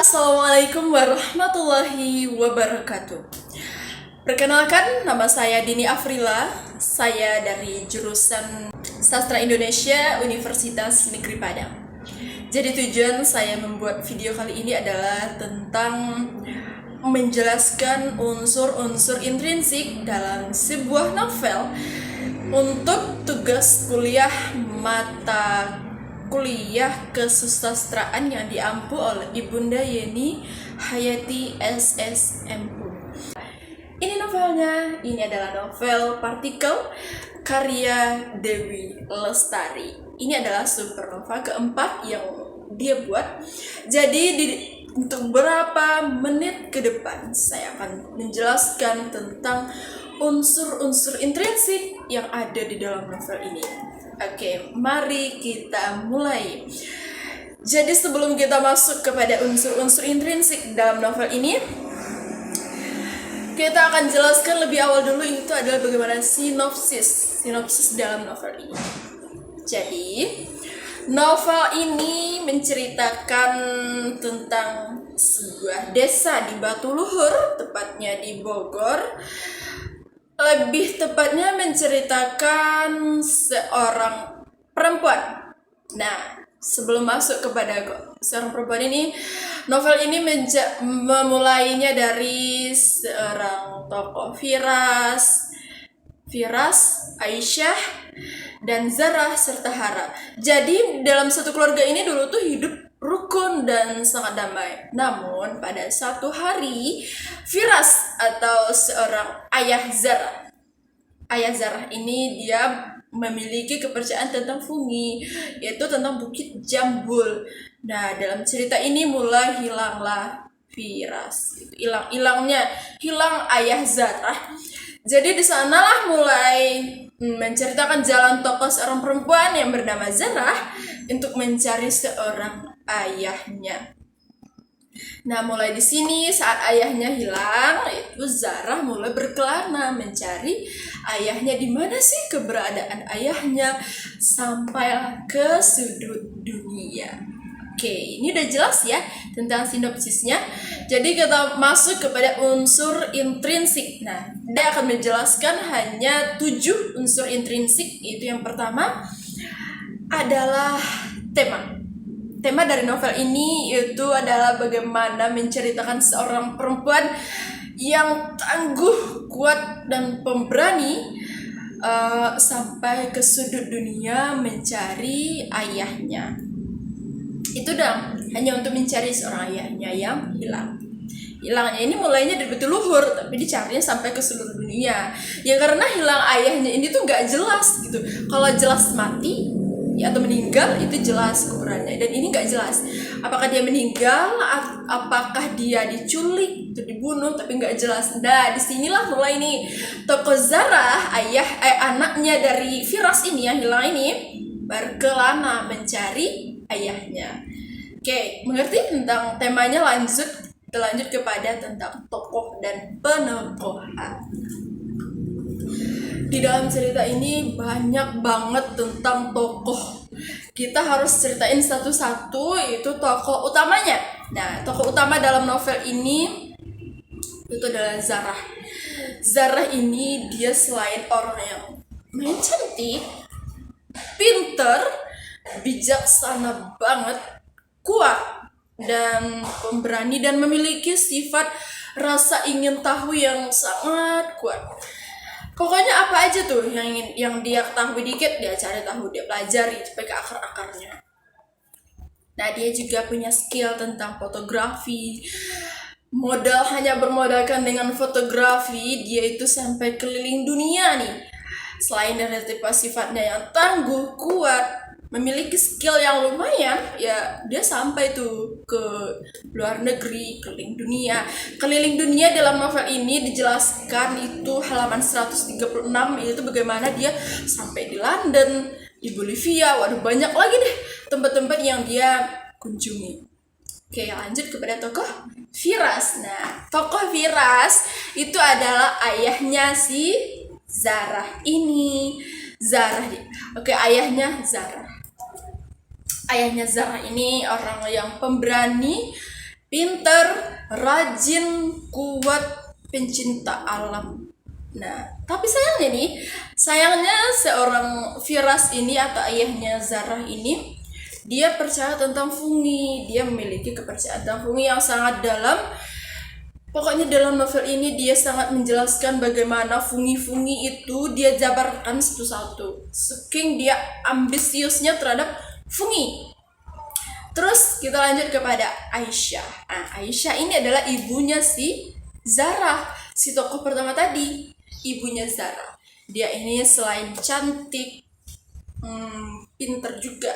Assalamualaikum warahmatullahi wabarakatuh. Perkenalkan, nama saya Dini Afrila. Saya dari jurusan Sastra Indonesia Universitas Negeri Padang. Jadi tujuan saya membuat video kali ini adalah tentang menjelaskan unsur-unsur intrinsik dalam sebuah novel untuk tugas kuliah mata kuliah kesusastraan yang diampu oleh Ibunda Yeni Hayati SSMU. Ini novelnya, ini adalah novel Partikel karya Dewi Lestari. Ini adalah supernova keempat yang dia buat. Jadi untuk beberapa menit ke depan saya akan menjelaskan tentang unsur-unsur intrinsik yang ada di dalam novel ini. Oke, mari kita mulai. Jadi sebelum kita masuk kepada unsur-unsur intrinsik dalam novel ini, kita akan jelaskan lebih awal dulu itu adalah bagaimana sinopsis dalam novel ini. Jadi, novel ini menceritakan tentang sebuah desa di Batu Luhur, tepatnya di Bogor. Lebih tepatnya menceritakan seorang perempuan. Nah, sebelum masuk kepada seorang perempuan ini, novel ini memulainya dari seorang tokoh Firas, Aisyah, dan Zarah serta Hara. Jadi dalam satu keluarga ini dulu tuh hidup rukun dan sangat damai. Namun pada satu hari, Firas atau seorang ayah Zarah ini dia memiliki kepercayaan tentang fungi, yaitu tentang Bukit Jambul. Nah, dalam cerita ini mulai hilanglah Firas, hilang ayah Zarah. Jadi di sanalah mulai menceritakan jalan tokoh seorang perempuan yang bernama Zarah untuk mencari seorang ayahnya. Nah, mulai di sini saat ayahnya hilang, itu Zarah mulai berkelana mencari ayahnya. Di mana sih keberadaan ayahnya sampai ke sudut dunia. Oke, ini udah jelas ya tentang sinopsisnya. Jadi kita masuk kepada unsur intrinsik. Nah, dia akan menjelaskan hanya 7 unsur intrinsik. Itu yang pertama adalah tema. Tema dari novel ini itu adalah bagaimana menceritakan seorang perempuan yang tangguh, kuat, dan pemberani sampai ke sudut dunia mencari ayahnya. Itu dong, hanya untuk mencari seorang ayahnya yang hilang. Hilangnya ini mulainya dari Batu Luhur, tapi dicarinya sampai ke seluruh dunia. Ya karena hilang ayahnya ini tuh gak jelas gitu. Kalau jelas mati ya, atau meninggal itu jelas kuburannya, dan ini gak jelas. Apakah dia meninggal, apakah dia diculik atau dibunuh, tapi gak jelas. Nah, disinilah mulai nih tokoh Zarah, anaknya dari Firas ini yang hilang ini, berkelana mencari ayahnya. Oke, mengerti tentang temanya? Kita lanjut kepada tentang tokoh dan penokohan. Di dalam cerita ini banyak banget tentang tokoh. Kita harus ceritain satu-satu, itu tokoh utamanya. Nah, tokoh utama dalam novel ini itu adalah Zarah. Zarah ini dia selain orang yang main cantik, pinter, bijaksana banget, kuat, dan pemberani, dan memiliki sifat rasa ingin tahu yang sangat kuat. Pokoknya apa aja tuh yang dia ketahui dikit, dia cari tahu, dia pelajari sampai ke akar-akarnya. Nah, dia juga punya skill tentang fotografi. Hanya bermodalkan dengan fotografi, dia itu sampai keliling dunia nih. Selain dari tipe sifatnya yang tangguh, kuat, memiliki skill yang lumayan, ya dia sampai tuh ke luar negeri, keliling dunia. Keliling dunia dalam novel ini dijelaskan itu halaman 136, itu bagaimana dia sampai di London, di Bolivia, waduh banyak lagi deh tempat-tempat yang dia kunjungi. Oke, lanjut kepada tokoh Firas. Nah, tokoh Firas itu adalah ayahnya si Zarah ini. Ayahnya Zarah. Ayahnya Zarah ini orang yang pemberani pinter, rajin, kuat, pencinta alam. Nah, tapi sayangnya seorang Firas ini atau ayahnya Zarah ini, dia percaya tentang fungi. Dia memiliki kepercayaan tentang fungi yang sangat dalam. Pokoknya dalam novel ini dia sangat menjelaskan bagaimana fungi-fungi itu dia jabarkan satu-satu. Saking dia ambisiusnya terhadap fungi. Terus kita lanjut kepada Aisyah. Nah, Aisyah ini adalah ibunya si Zarah, si tokoh pertama tadi, ibunya Zarah. Dia ini selain cantik, pinter juga.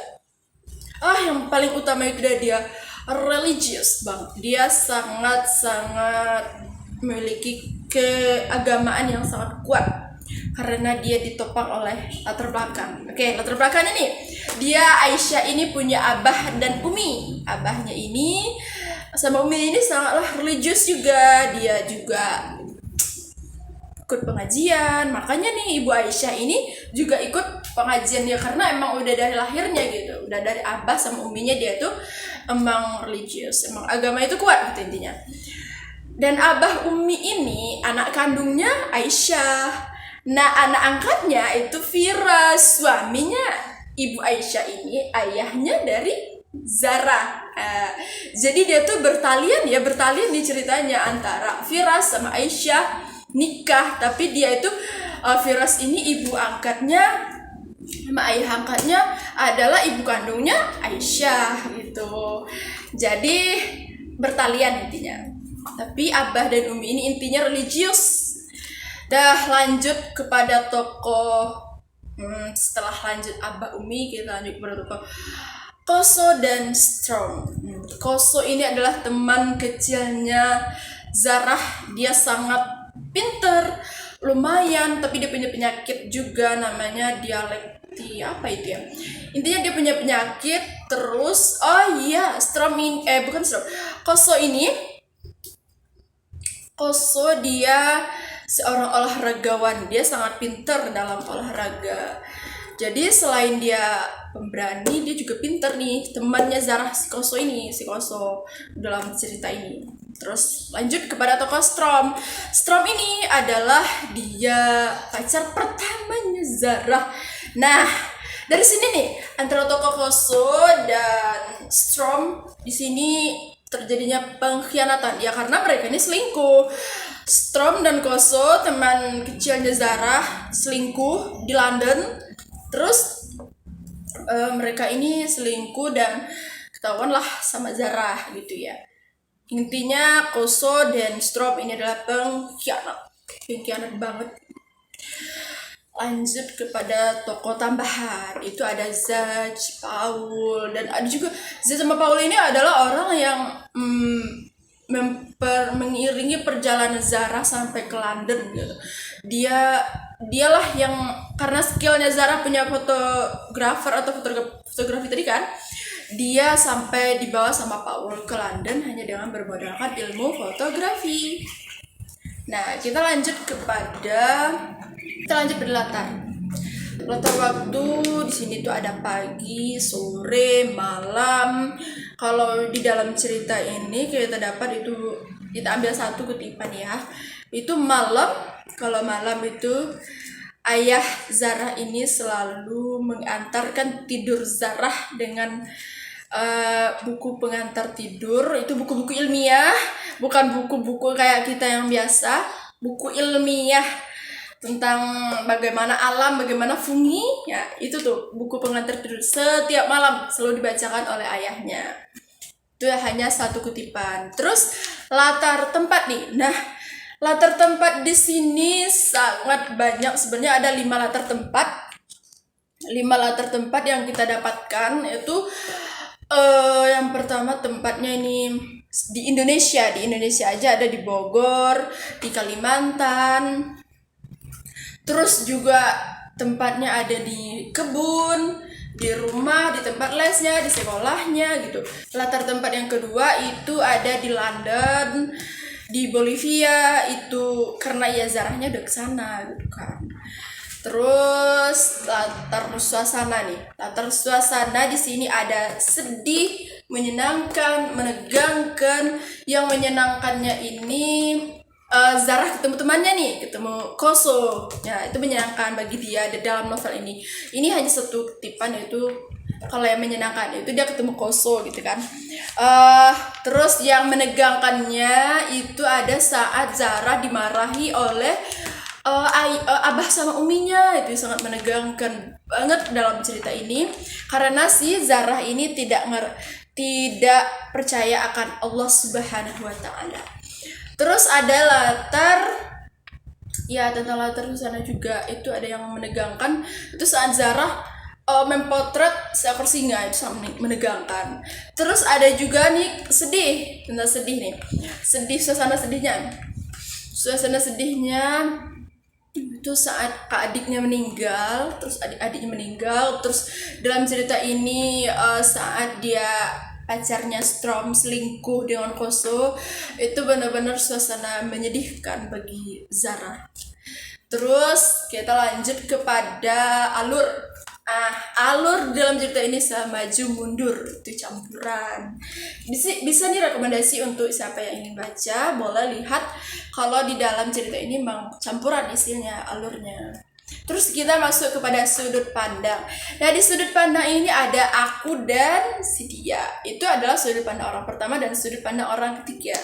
Yang paling utama itu dia religius banget. Dia sangat-sangat memiliki keagamaan yang sangat kuat karena dia ditopang oleh latar belakang. Oke, latar belakangnya nih. Dia Aisyah ini punya abah dan umi. Abahnya ini sama umi ini sangatlah religius juga. Dia juga ikut pengajian. Makanya nih ibu Aisyah ini juga ikut pengajian dia karena emang udah dari lahirnya gitu. Udah dari abah sama uminya dia tuh emang religius. Emang agama itu kuat gitu intinya. Dan abah umi ini anak kandungnya Aisyah. Nah, anak angkatnya itu Firas, suaminya ibu Aisyah ini, ayahnya dari Zarah. Jadi dia tuh bertalian nih ceritanya antara Firas sama Aisyah nikah, tapi dia itu Firas ini ibu angkatnya sama ayah angkatnya adalah ibu kandungnya Aisyah gitu. Jadi bertalian intinya. Tapi abah dan umi ini intinya religius. Dah lanjut kepada tokoh setelah lanjut abah umi kita lanjut kepada tokoh Koso dan Storm. Koso ini adalah teman kecilnya Zarah. Dia sangat pinter, lumayan, tapi dia punya penyakit juga namanya dialekti apa itu ya. Intinya dia punya penyakit. Terus Storm ini bukan Storm. Koso dia seorang olahragawan. Dia sangat pinter dalam olahraga. Jadi selain dia pemberani, dia juga pinter nih. Temannya Zarah si Koso dalam cerita ini. Terus lanjut kepada tokoh Storm. Storm ini adalah dia pacar pertamanya Zarah. Nah, dari sini nih antara tokoh Koso dan Storm di sini terjadinya pengkhianatan ya karena mereka ini selingkuh. Storm dan Koso teman kecilnya Zarah selingkuh di London. Terus mereka ini selingkuh dan ketahuan lah sama Zarah gitu ya. Intinya Koso dan Storm ini adalah pengkhianat banget. Lanjut kepada tokoh tambahan, itu ada Zaj, Paul, dan ada juga Zaj sama Paul ini adalah orang yang mengiringi perjalanan Zarah sampai ke London gitu. Dialah yang karena skillnya Zarah punya fotografer atau fotografi tadi kan, dia sampai dibawa sama Paul ke London hanya dengan bermodalkan ilmu fotografi. Nah, kita lanjut berlatar waktu di sini tuh ada pagi, sore, malam. Kalau di dalam cerita ini kita ambil satu kutipan ya. Itu malam. Kalau malam itu ayah Zarah ini selalu mengantarkan tidur Zarah dengan buku pengantar tidur. Itu buku-buku ilmiah, bukan buku-buku kayak kita yang biasa. Buku ilmiah tentang bagaimana alam, bagaimana fungi, ya itu tuh buku pengantar tidur setiap malam selalu dibacakan oleh ayahnya. Itu hanya satu kutipan. Terus latar tempat nih. Nah, latar tempat di sini sangat banyak. Sebenarnya ada 5 latar tempat. 5 latar tempat yang kita dapatkan itu yang pertama tempatnya ini di Indonesia. Di Indonesia aja ada di Bogor, di Kalimantan. Terus juga tempatnya ada di kebun, di rumah, di tempat lesnya, di sekolahnya gitu. Latar tempat yang kedua itu ada di London, di Bolivia itu karena ya Zarahnya udah kesana gitu kan. Terus latar suasana nih. Latar suasana di sini ada sedih, menyenangkan, menegangkan. Yang menyenangkannya ini Zarah ketemu temannya nih, ketemu Koso. Ya, itu menyenangkan bagi dia di dalam novel ini. Ini hanya satu kutipan, yaitu kalau yang menyenangkan itu dia ketemu Koso gitu kan. Terus yang menegangkannya itu ada saat Zarah dimarahi oleh abah sama uminya. Itu sangat menegangkan banget dalam cerita ini, karena si Zarah ini tidak percaya akan Allah Subhanahu wa taala. Terus ada tentang latar di sana juga itu ada yang menegangkan. Itu saat Zarah mempotret seekor singa, itu sangat menegangkan. Terus ada juga nih tentang sedih nih. Suasana sedihnya itu saat kak adiknya meninggal, terus adik-adiknya meninggal. Terus dalam cerita ini saat dia pacarnya Strom selingkuh dengan Koso, itu benar-benar suasana menyedihkan bagi Zarah. Terus kita lanjut kepada alur. Alur dalam cerita ini sama maju mundur, itu campuran. Bisa nih rekomendasi untuk siapa yang ingin baca, boleh lihat kalau di dalam cerita ini memang campuran isinya, alurnya. Terus kita masuk kepada sudut pandang. Nah, di sudut pandang ini ada aku dan si dia. Itu adalah sudut pandang orang pertama dan sudut pandang orang ketiga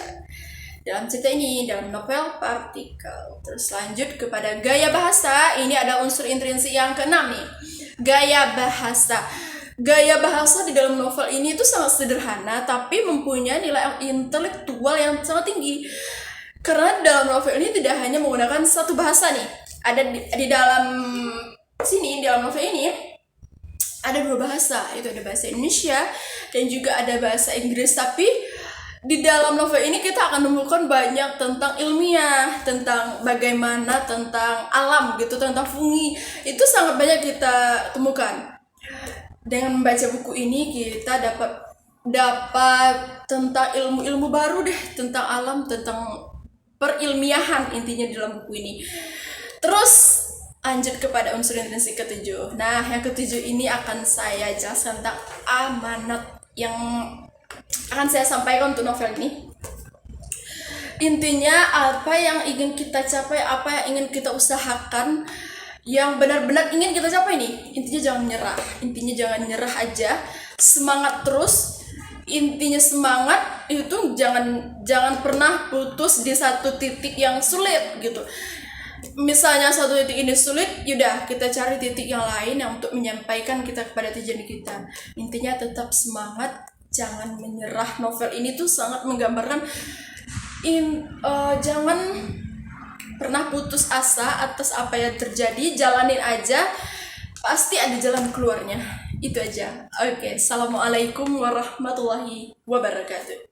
dalam cerita ini, dalam novel Partikel. Terus lanjut kepada gaya bahasa. Ini ada unsur intrinsik yang keenam nih, gaya bahasa. Gaya bahasa di dalam novel ini itu sangat sederhana, tapi mempunyai nilai intelektual yang sangat tinggi. Karena dalam novel ini tidak hanya menggunakan satu bahasa nih. Ada di dalam novel ini ada dua bahasa, itu ada bahasa Indonesia dan juga ada bahasa Inggris. Tapi di dalam novel ini kita akan menemukan banyak tentang ilmiah, tentang bagaimana, tentang alam gitu, tentang fungi. Itu sangat banyak kita temukan. Dengan membaca buku ini kita dapat tentang ilmu-ilmu baru deh, tentang alam, tentang perilmiahan intinya dalam buku ini. Terus lanjut kepada unsur intrinsik ketujuh. Nah, yang ketujuh ini akan saya jelaskan tentang amanat yang akan saya sampaikan untuk novel ini. Intinya apa yang ingin kita capai, apa yang ingin kita usahakan, yang benar-benar ingin kita capai nih. Intinya jangan nyerah aja, semangat terus. Intinya semangat itu jangan pernah putus di satu titik yang sulit gitu. Misalnya satu titik ini sulit, yaudah kita cari titik yang lain yang untuk menyampaikan kita kepada tujuan kita. Intinya tetap semangat, jangan menyerah. Novel ini tuh sangat menggambarkan jangan pernah putus asa atas apa yang terjadi, jalanin aja, pasti ada jalan keluarnya. Itu aja. Oke, assalamualaikum warahmatullahi wabarakatuh.